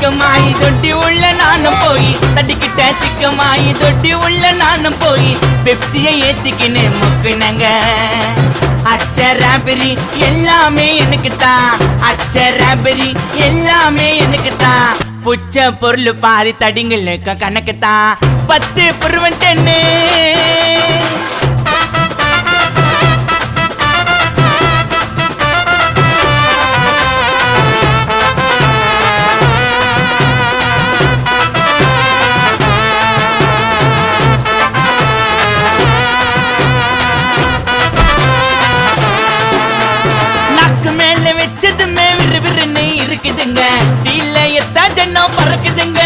சிக்கமாயி தொட்டி உள்ள நானும் போய் தட்டிக்கிட்ட சிக்கமாயி தொட்டி உள்ள நானும் போய் பெப்சியை ஏத்திக்கின்னு முக்குனங்க. அச்சராபரி எல்லாமே எனக்கு தான், அச்சராபரி எல்லாமே எனக்கு தான். புச்ச பொருள் பாதி தடிங்களுக்கு கணக்கு தான் 10 புருவன் 10. வச்சதுமே விறு விறுன்னு இருக்குதுங்க. டீல எத்தா ஜன்னம் பறக்குதுங்க.